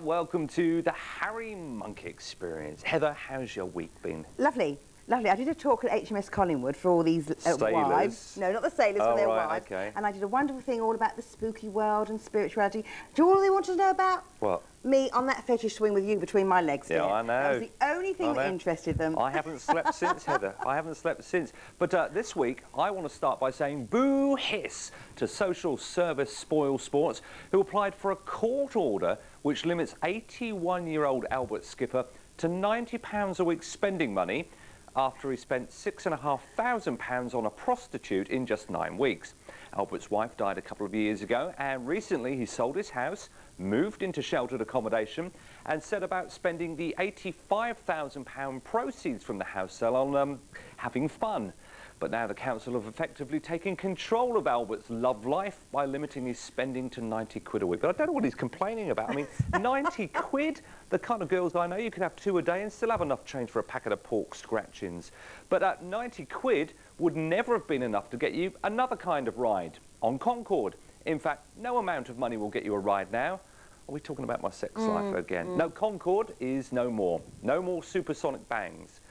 welcome to the Harry Monk Experience. Heather, how's your week been? Lovely, lovely. I did a talk at HMS Collingwood for all these wives. No, not the sailors, for their wives. Okay. And I did a wonderful thing all about the spooky world and spirituality. Do you all they wanted to know about? What? Me on that fetish swing with you between my legs. Yeah, I know. That was the only thing that interested them. I haven't slept since, Heather. I haven't slept since. But this week, I want to start by saying boo hiss to social service spoil sports who applied for a court order which limits 81-year-old Albert Skipper to £90 a week spending money after he spent £6,500 on a prostitute in just 9 weeks. Albert's wife died a couple of years ago, and recently he sold his house, moved into sheltered accommodation, and set about spending the £85,000 proceeds from the house sale on having fun. But now the council have effectively taken control of Albert's love life by limiting his spending to 90 quid a week. But I don't know what he's complaining about. I mean, 90 quid? The kind of girls I know, you could have 2 a day and still have enough change for a packet of pork scratchings. But at 90 quid would never have been enough to get you another kind of ride on Concorde. In fact, no amount of money will get you a ride now. Are we talking about my sex life again? No, Concorde is no more. No more supersonic bangs.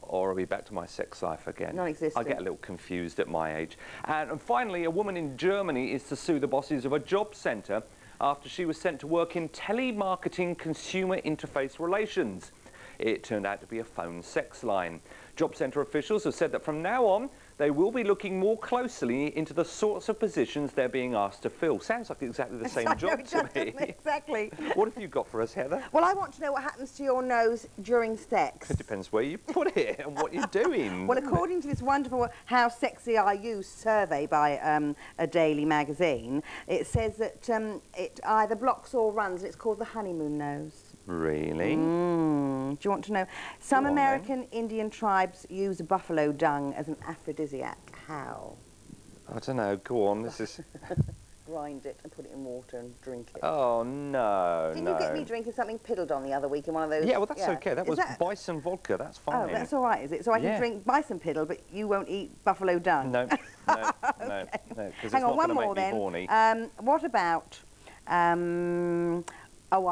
Or are we back to my sex life again? Non-existent. I get a little confused at my age. And finally, a woman in Germany is to sue the bosses of a job centre after she was sent to work in telemarketing consumer interface relations. It turned out to be a phone sex line. Job centre officials have said that from now on, they will be looking more closely into the sorts of positions they're being asked to fill. Sounds like exactly the same job to me. Exactly. What have you got for us, Heather? Well, I want to know what happens to your nose during sex. It depends where you put it and what you're doing. Well, according to this wonderful How Sexy Are You survey by a daily magazine, it says that it either blocks or runs, and it's called the honeymoon nose. Really? Do you want to know? Some American Indian tribes use buffalo dung as an aphrodisiac. How? I don't know. Go on. This is... Grind it and put it in water and drink it. Oh, no, Didn't you get me drinking something piddled on the other week in one of those? Yeah, well, that's okay. That was bison vodka. That's fine. Oh, that's all right, is it? So I can drink bison piddle, but you won't eat buffalo dung? No, no, no, no. Hang on, one more then. What about...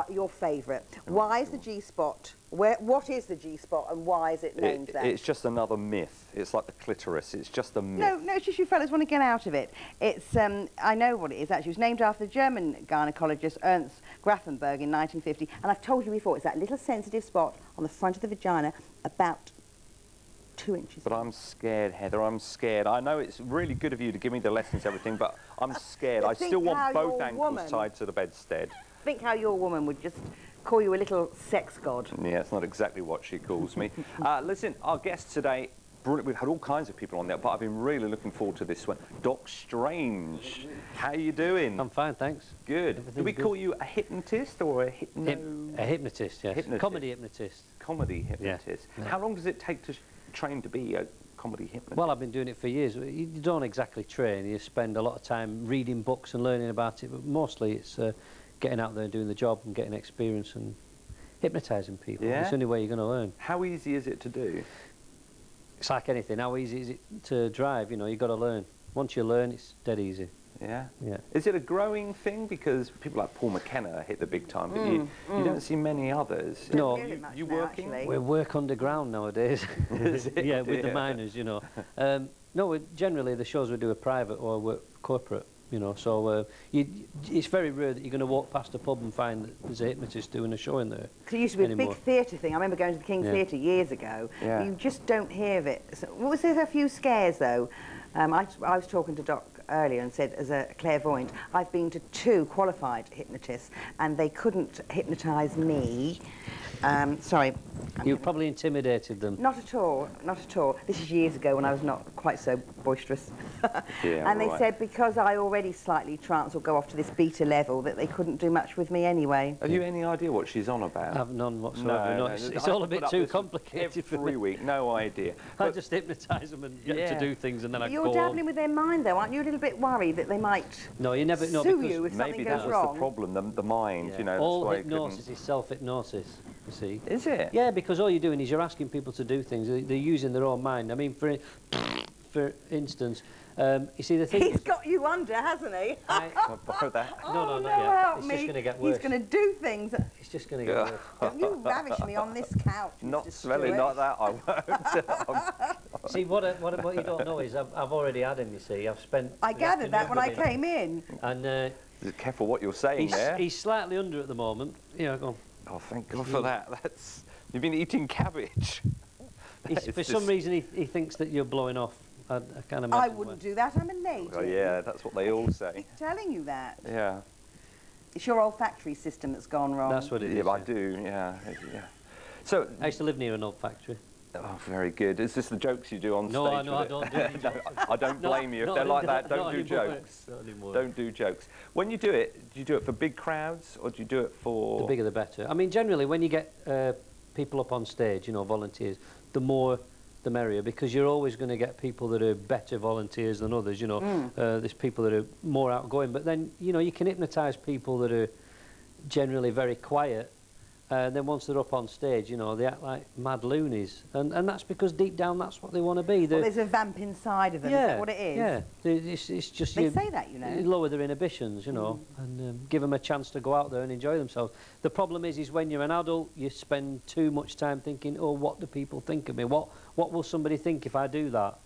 your favourite. Why is the G-spot? What is the G-spot and why is it named that? It's just another myth. It's like the clitoris. It's just a myth. No, it's just you fellas want to get out of it. It's, I know what it is actually. It was named after the German gynecologist Ernst Grafenberg in 1950. And I've told you before, it's that little sensitive spot on the front of the vagina about 2 inches. But I'm scared, Heather. I'm scared. I know it's really good of you to give me the lessons, everything, but I'm scared. I still want both ankles tied to the bedstead. Think how your woman would just call you a little sex god. Yeah, it's not exactly what she calls me. Listen, our guest today, brilliant. We've had all kinds of people on there, but I've been really looking forward to this one. Doc Strange. How are you doing? I'm fine, thanks. Good. Do we call you a hypnotist or a A hypnotist, yes. Hypnotist. Comedy hypnotist. Comedy hypnotist. Yeah. How long does it take to train to be a comedy hypnotist? Well, I've been doing it for years. You don't exactly train. You spend a lot of time reading books and learning about it, but mostly it's getting out there and doing the job and getting experience and hypnotising people. Yeah? It's the only way you're going to learn. How easy is it to do? It's like anything. How easy is it to drive? You know, you've got to learn. Once you learn, it's dead easy. Yeah? Yeah. Is it a growing thing? Because people like Paul McKenna hit the big time, but you don't see many others. No. You working? We work underground nowadays. Yeah, with the miners, you know. No, generally the shows we do are private or work corporate. You know, so it's very rare that you're going to walk past a pub and find that there's a hypnotist doing a show in there. Because it used to be a big theatre thing. I remember going to the King's Theatre years ago. Yeah. You just don't hear of it. So, was there a few scares though? I was talking to Doc earlier and said, as a clairvoyant, I've been to 2 qualified hypnotists and they couldn't hypnotise me. Sorry. You probably intimidated them. Not at all, not at all. This is years ago when I was not quite so boisterous. And they said because I already slightly trance or go off to this beta level that they couldn't do much with me anyway. Have you any idea what she's on about? I have none whatsoever. No, it's all a bit too complicated for me. Every week, no idea. I just hypnotise them and get them to do things and then I go. You're dabbling with their mind though, aren't you a little bit worried that they might sue you if something goes wrong? Maybe that was the problem, the mind, you know. All hypnosis is self-hypnosis, you see. Is it? Yeah, because all you're doing is you're asking people to do things. They're using their own mind. I mean, for instance, you see the thing He's is, got you under, hasn't he? Can I borrow that? no, not no, yet. help It's me. just going to get worse. He's going to do things. It's just going to get worse. Don't you ravish me on this couch, Not Mr. smelling Stewart. like that, I won't. See, what you don't know is I've already had him, you see. I've spent... I the gathered that when I afternoon came in. with him, and Be careful what you're saying there. he's slightly under at the moment. Yeah, go on. Oh, thank God for that. You've been eating cabbage. For some reason, he thinks that you're blowing off. I can't imagine I wouldn't do that. I'm a native. Oh, yeah, that's what they all I say. keep telling you that. Yeah. It's your olfactory system that's gone wrong. That's what it is. Yeah, I do, yeah. So, I used to live near an old factory. oh, very good. Is this the jokes you do on No, stage? no, I don't do any No, jokes. I don't blame you. If they're like that, don't do anymore. jokes. Not anymore. Don't do jokes. When you do you do it for big crowds or do you do it for... The bigger the better. I mean, generally, when you get people up on stage, you know, volunteers, the more the merrier, because you're always going to get people that are better volunteers than others, you know. There's people that are more outgoing, but then, you know, you can hypnotise people that are generally very quiet, and then once they're up on stage, you know, they act like mad loonies, and that's because deep down that's what they want to be. Well, there's a vamp inside of them, yeah, is that what it is? Yeah, it's just They say that, you know. lower their inhibitions, you know, and give them a chance to go out there and enjoy themselves. The problem is when you're an adult, you spend too much time thinking, oh, what do people think of me? What will somebody think if I do that?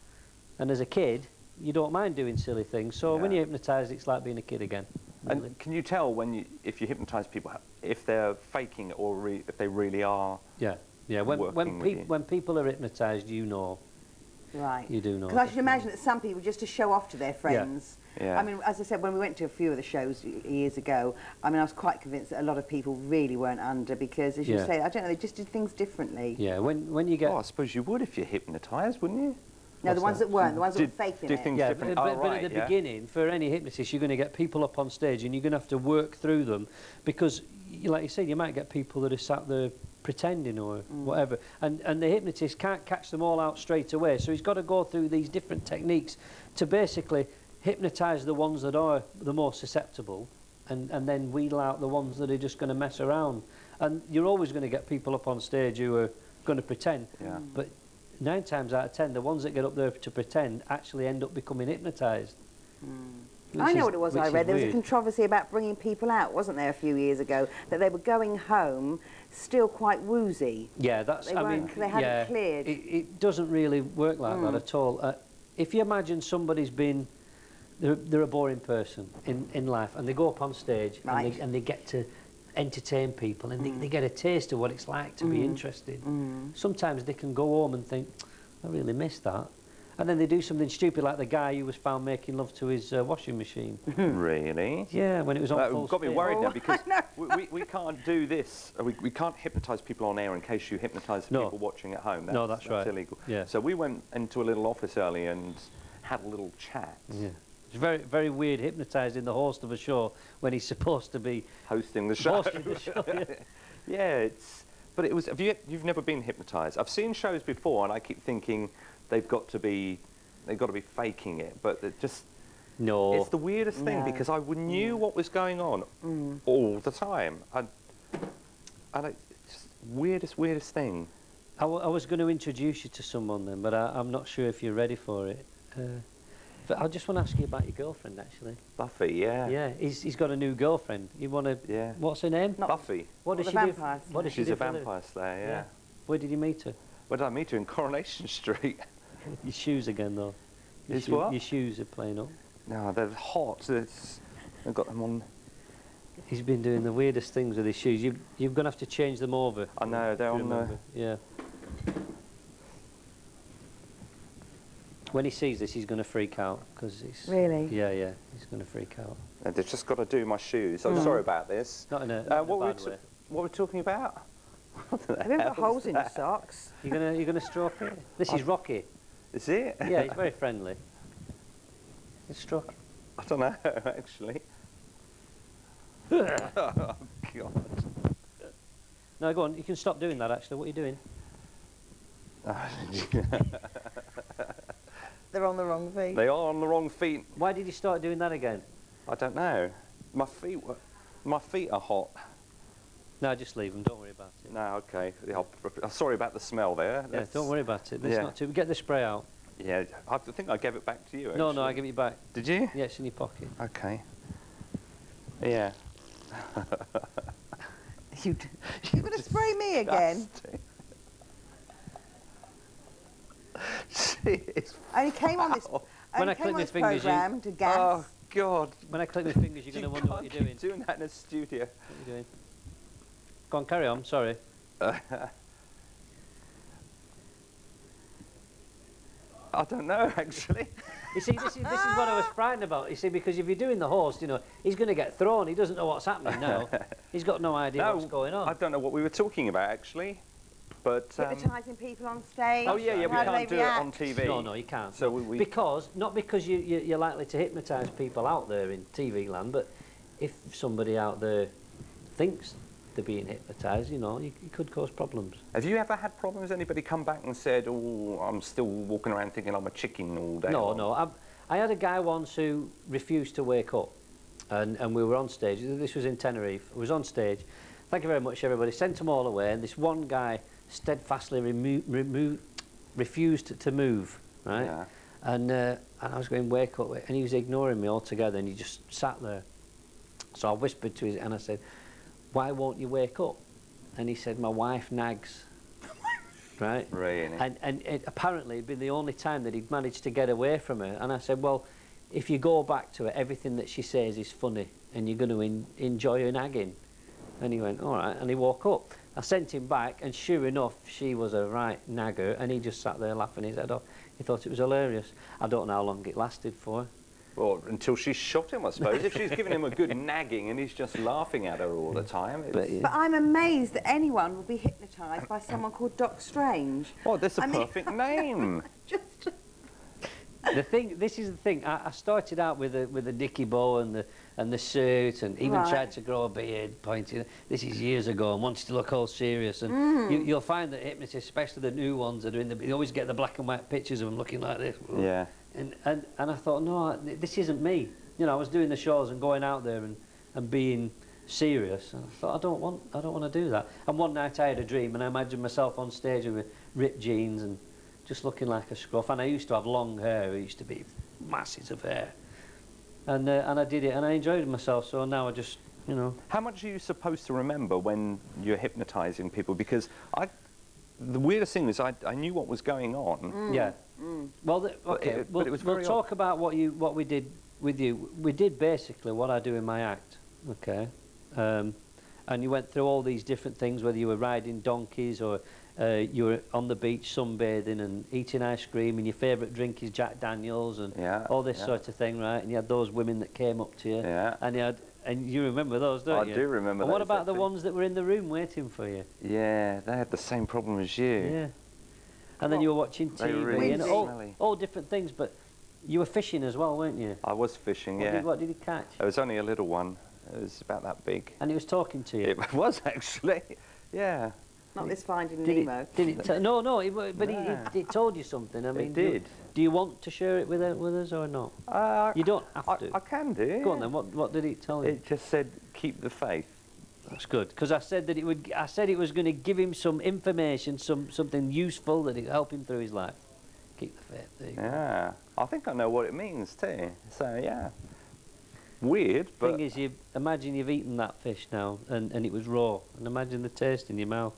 And as a kid, you don't mind doing silly things. So when Yeah. you're hypnotised, it's like being a kid again. Really. And can you tell if you hypnotise people, if they're faking it or if they really are? Yeah, yeah. Working with you. When people are hypnotised, you know. Right. You do know. Because I should imagine that some people, just to show off to their friends... Yeah. I mean, as I said, when we went to a few of the shows years ago, I mean, I was quite convinced that a lot of people really weren't under because, as you Yeah. say, I don't know, they just did things differently. Yeah, when you get... Oh, I suppose you would if you're hypnotised, wouldn't you? No, the ones that weren't, the ones that were Did- faking did it. things Yeah, different. but, Oh, but right, at the yeah. beginning, for any hypnotist, you're going to get people up on stage and you're going to have to work through them because, like you said, you might get people that are sat there pretending or whatever, and the hypnotist can't catch them all out straight away, so he's got to go through these different techniques to basically hypnotise the ones that are the more susceptible and then wheedle out the ones that are just going to mess around. And you're always going to get people up on stage who are going to pretend, Yeah. but 9 times out of 10, the ones that get up there to pretend actually end up becoming hypnotised. I know what it was I read. There was a weird. controversy about bringing people out, wasn't there, a few years ago, that they were going home still quite woozy. Yeah, that's, They I weren't- mean, they hadn't yeah, cleared. It doesn't really work like that at all. If you imagine somebody's been, they're a boring person in life, and they go up on stage Right. and they get to entertain people, and they get a taste of what it's like to be interested. Sometimes they can go home and think, I really missed that. And then they do something stupid like the guy who was found making love to his washing machine. Really? Yeah, when it was on full We've got me speed. worried now Oh, because I know. we can't do this. We can't hypnotise people on air in case you hypnotise No. people watching at home. No, that's right. illegal. Yeah. So we went into a little office early and had a little chat. Yeah. It's very, very weird hypnotising the host of a show when he's supposed to be Hosting the show. hosting the show. Yeah. Yeah, but it was. You've never been hypnotised? I've seen shows before, and I keep thinking they've got to be faking it, but it just. No. It's the weirdest thing No. because I knew what was going on all the time. And it's just weirdest thing. I was going to introduce you to someone then, but I'm not sure if you're ready for it. But I just want to ask you about your girlfriend, actually. Buffy, yeah. Yeah, he's got a new girlfriend. You want to? Yeah. What's her name? Not- Buffy. What does the she do? vampire What does she She's do a for living? vampire slayer, yeah. Where did you meet her? Where did I meet her? In Coronation Street. Your shoes again, though. His what? Your shoes are playing up. No, they're hot. I've got them on. He's been doing the weirdest things with his shoes. You're going to have to change them over. I know, they're if you on the... remember. Yeah. When he sees this, he's going to freak out because it's. Really? Yeah, he's going to freak out. They've just got to do my shoes. I'm sorry about this. Not in a, not in a what, bad way. what were we talking about? Have you got holes in your socks? You're gonna stroke it. This is Rocky. Is it? Yeah, he's very friendly. It's stroke. I don't know, actually. Oh, God. No, go on. You can stop doing that. Actually, what are you doing? They're on the wrong feet. They are on the wrong feet. Why did you start doing that again? I don't know. My feet are hot. No, just leave them. Don't worry about it. No, okay. I'm sorry about the smell there. Yeah, don't worry about it. It's Yeah. not too. Get the spray out. Yeah, I think I gave it back to you, actually. No, no, I give it back. Did you? Yeah, it's in your pocket. Okay. Yeah. You're going to spray me again? Jeez. Only came on this, When I only click came on my this fingers, programme to gas. Oh, God. When I click my fingers, you're going to wonder what you're doing. Doing that in a studio. What are you doing? Go on, carry on, sorry. I don't know, actually. You see, this is what I was frightened about. You see, because if you're doing the host, you know, he's going to get thrown. He doesn't know what's happening now. He's got no idea what's going on. I don't know what we were talking about, actually. But Hypnotising people on stage. oh, yeah, we can't do it on TV. No, no, you can't. So not because you're likely to hypnotise people out there in TV land, but if somebody out there thinks they're being hypnotised, you know, you could cause problems. Have you ever had problems? Anybody come back and said, "Oh, I'm still walking around thinking I'm a chicken all day"? No, no. I had a guy once who refused to wake up, and we were on stage. This was in Tenerife. I was on stage. Thank you very much, everybody. Sent them all away, and this one guy steadfastly refused to move, right? Yeah. And I was going, wake up, and he was ignoring me altogether, and he just sat there. So I whispered to his, and I said, "Why won't you wake up?" And he said, "My wife nags." Right? Really? And it apparently had been the only time that he'd managed to get away from her. And I said, well, if you go back to her, everything that she says is funny, and you're going to enjoy her nagging. And he went, all right, and he woke up. I sent him back, and sure enough, she was a right nagger, and he just sat there laughing his head off. He thought it was hilarious. I don't know how long it lasted for. Well, until she shot him, I suppose. If she's giving him a good nagging and he's just laughing at her all the time. But I'm amazed that anyone will be hypnotised by someone called Doc Strange. Oh, that's a perfect name. Just... This is the thing. I started out with a dicky bow and the suit, and even tried to grow a beard, pointing. This is years ago, and wanted to look all serious. And you'll find that hypnotists, especially the new ones that are they always get the black and white pictures of them looking like this. Yeah. And I thought, no, this isn't me. You know, I was doing the shows and going out there and being serious. And I thought, I don't want to do that. And one night I had a dream, and I imagined myself on stage with ripped jeans and just looking like a scruff. And I used to have long hair. It used to be masses of hair. And I did it, and I enjoyed myself. So now I just, you know. How much are you supposed to remember when you're hypnotising people? Because the weirdest thing is I knew what was going on. Yeah. Well, okay. We'll talk about what we did with you. We did basically what I do in my act. Okay. And you went through all these different things, whether you were riding donkeys or you were on the beach sunbathing and eating ice cream, and your favourite drink is Jack Daniels and all this sort of thing, right? And you had those women that came up to you. Yeah. And you remember those, don't you? I do remember those. And what about the ones that were in the room waiting for you? Yeah, they had the same problem as you. Yeah. And then you were watching TV really and all different things, but you were fishing as well, weren't you? I was fishing, yeah. What did you catch? It was only a little one. It was about that big. And it was talking to you? It was, actually. Yeah. Not this Finding Nemo. No, it told you something. I mean, it did. Do you want to share it with us or not? You don't have to. I can do. Go on then. What did it tell you? It just said, keep the faith. That's good, because I said that it would. I said it was going to give him some information, something useful that would help him through his life. Keep the faith. There you go. I think I know what it means too. So yeah, weird. But thing is, imagine you've eaten that fish now, and it was raw, and imagine the taste in your mouth.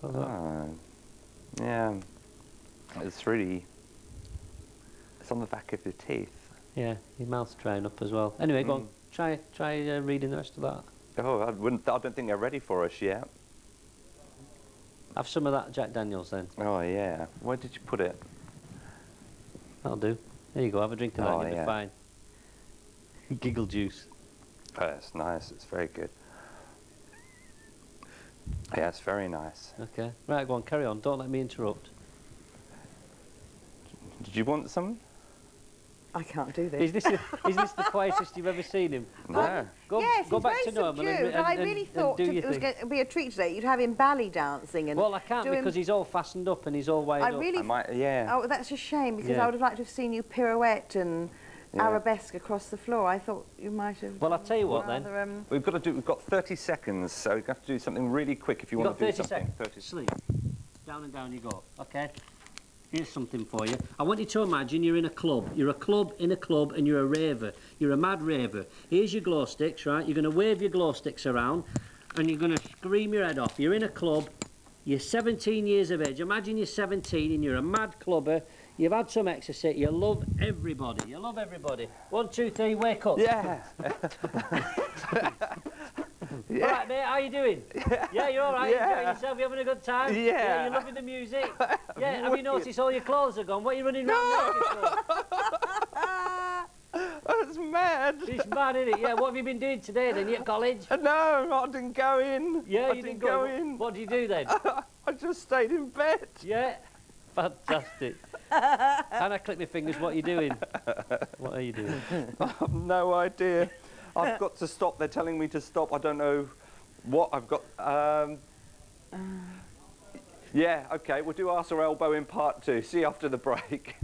Yeah, it's really. It's on the back of your teeth. Yeah, your mouth's drying up as well. Anyway, go on. Try reading the rest of that. Oh, I don't think they're ready for us yet. Have some of that Jack Daniels then. Oh yeah. Where did you put it? That'll do. There you go. Have a drink of that. You'll be fine. Giggle juice. Oh, it's nice. It's very good. Yeah, it's very nice. Okay. Right, go on. Carry on. Don't let me interrupt. Did you want some? I can't do this. Is this the quietest you've ever seen him? No. Go back to normal. I really thought it was going to be a treat today. You'd have him ballet dancing and. Well, I can't because he's all fastened up and he's all wired up. I might, yeah. Oh, that's a shame because I would have liked to have seen you pirouette and arabesque across the floor. I thought you might have. Well, I'll tell you what then. We've got 30 seconds, so we have to do something really quick if you want to do something. 30 seconds. Sleep. Down and down you go. Okay. Here's something for you. I want you to imagine you're in a club. You're a club in a club and you're a raver. You're a mad raver. Here's your glow sticks, right? You're going to wave your glow sticks around and you're going to scream your head off. You're in a club. You're 17 years of age. Imagine you're 17 and you're a mad clubber. You've had some exercise. You love everybody. You love everybody. 1, 2, 3, wake up. Yeah. Yeah. All right, mate, how you doing? Yeah, you're all right? Yeah. You enjoying yourself? You having a good time? Yeah. You're loving the music? Yeah, have you noticed all your clothes are gone? What are you running around naked for? That's mad. It's mad, isn't it? Yeah, what have you been doing today then? You at college? No, I didn't go in. Yeah, I you didn't go in. What do you do then? I just stayed in bed. Yeah? Fantastic. And I click my fingers, what are you doing? What are you doing? I have no idea. I've got to stop. They're telling me to stop. I don't know what I've got. Yeah, okay, we'll do Arse or Elbow in part 2. See you after the break.